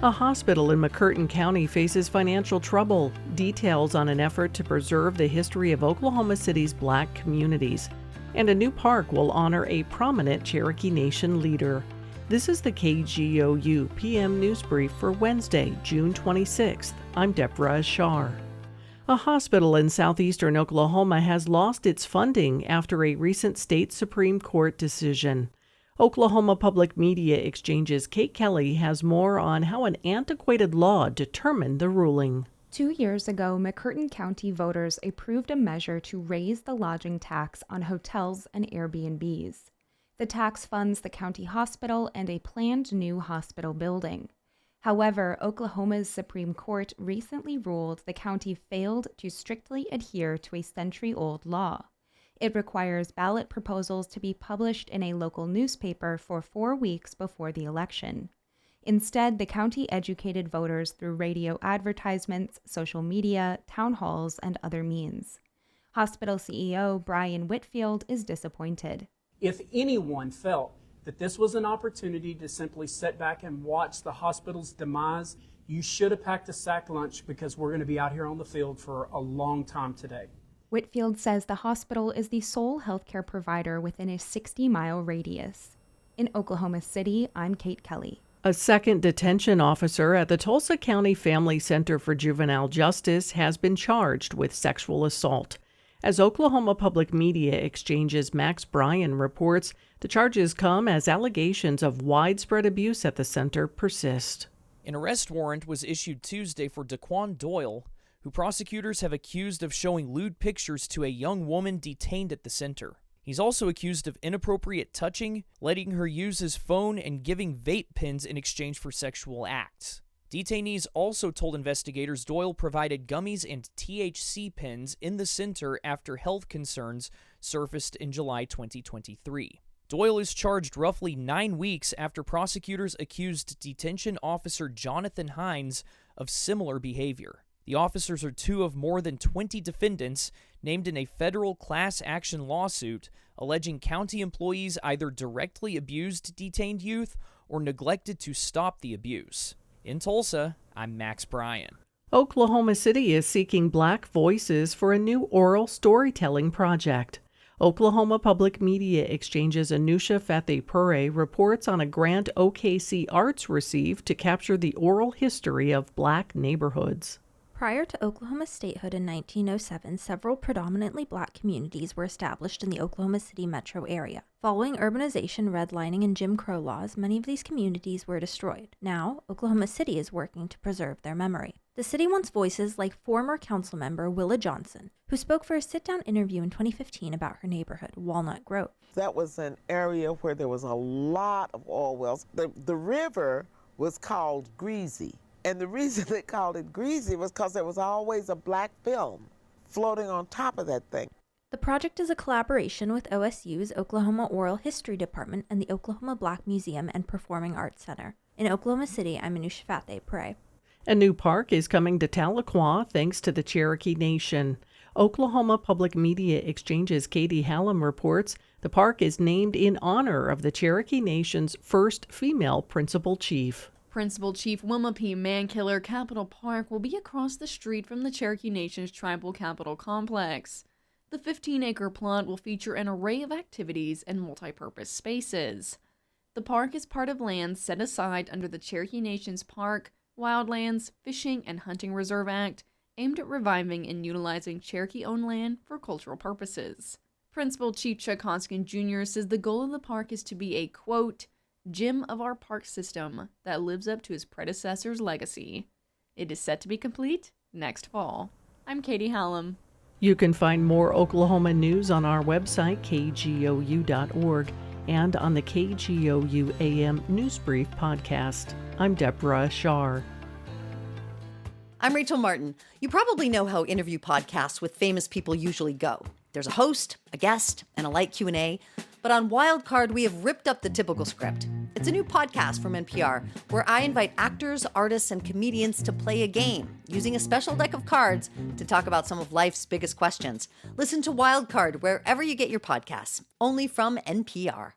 A hospital in McCurtain County faces financial trouble. Details on an effort to preserve the history of Oklahoma City's Black communities. And a new park will honor a prominent Cherokee Nation leader. This is the KGOU PM News Brief for Wednesday, June 26th. I'm Deborah Ashar. A hospital in southeastern Oklahoma has lost its funding after a recent state Supreme Court decision. Oklahoma Public Media Exchange's Kate Kelly has more on how an antiquated law determined the ruling. 2 years ago, McCurtain County voters approved a measure to raise the lodging tax on hotels and Airbnbs. The tax funds the county hospital and a planned new hospital building. However, Oklahoma's Supreme Court recently ruled the county failed to strictly adhere to a century-old law. It requires ballot proposals to be published in a local newspaper for 4 weeks before the election. Instead, the county educated voters through radio advertisements, social media, town halls, and other means. Hospital CEO Brian Whitfield is disappointed. If anyone felt that this was an opportunity to simply sit back and watch the hospital's demise, you should have packed a sack lunch because we're going to be out here on the field for a long time today. Whitfield says the hospital is the sole healthcare provider within a 60-mile radius. In Oklahoma City, I'm Kate Kelly. A second detention officer at the Tulsa County Family Center for Juvenile Justice has been charged with sexual assault. As Oklahoma Public Media Exchange's Max Bryan reports, the charges come as allegations of widespread abuse at the center persist. An arrest warrant was issued Tuesday for Daquan Doyle, who prosecutors have accused of showing lewd pictures to a young woman detained at the center. He's also accused of inappropriate touching, letting her use his phone, and giving vape pens in exchange for sexual acts. Detainees also told investigators Doyle provided gummies and THC pens in the center after health concerns surfaced in July 2023. Doyle is charged roughly 9 weeks after prosecutors accused detention officer Jonathan Hines of similar behavior. The officers are two of more than 20 defendants named in a federal class action lawsuit alleging county employees either directly abused detained youth or neglected to stop the abuse. In Tulsa, I'm Max Bryan. Oklahoma City is seeking Black voices for a new oral storytelling project. Oklahoma Public Media Exchange's Anusha Fateh-Pure reports on a grant OKC Arts received to capture the oral history of Black neighborhoods. Prior to Oklahoma statehood in 1907, several predominantly Black communities were established in the Oklahoma City metro area. Following urbanization, redlining, and Jim Crow laws, many of these communities were destroyed. Now, Oklahoma City is working to preserve their memory. The city wants voices like former council member Willa Johnson, who spoke for a sit-down interview in 2015 about her neighborhood, Walnut Grove. That was an area where there was a lot of oil wells. The river was called Greasy. And the reason they called it Greasy was because there was always a black film floating on top of that thing. The project is a collaboration with OSU's Oklahoma Oral History Department and the Oklahoma Black Museum and Performing Arts Center. In Oklahoma City, I'm Anusha Fateh-Pure. A new park is coming to Tahlequah thanks to the Cherokee Nation. Oklahoma Public Media Exchange's Katie Hallam reports the park is named in honor of the Cherokee Nation's first female principal chief. Principal Chief Wilma P. Mankiller Capitol Park will be across the street from the Cherokee Nation's Tribal Capital Complex. The 15-acre plot will feature an array of activities and multi-purpose spaces. The park is part of land set aside under the Cherokee Nation's Park, Wildlands, Fishing, and Hunting Reserve Act, aimed at reviving and utilizing Cherokee-owned land for cultural purposes. Principal Chief Chuck Hoskin Jr. says the goal of the park is to be a, quote, gem of our park system that lives up to his predecessor's legacy. It is set to be complete next fall. I'm Katie Hallam. You can find more Oklahoma news on our website, kgou.org, and on the KGOU AM NewsBrief podcast. I'm Deborah Ashar. I'm Rachel Martin. You probably know how interview podcasts with famous people usually go. There's a host, a guest, and a light Q&A. But on Wildcard, we have ripped up the typical script. It's a new podcast from NPR where I invite actors, artists, and comedians to play a game using a special deck of cards to talk about some of life's biggest questions. Listen to Wildcard wherever you get your podcasts, only from NPR.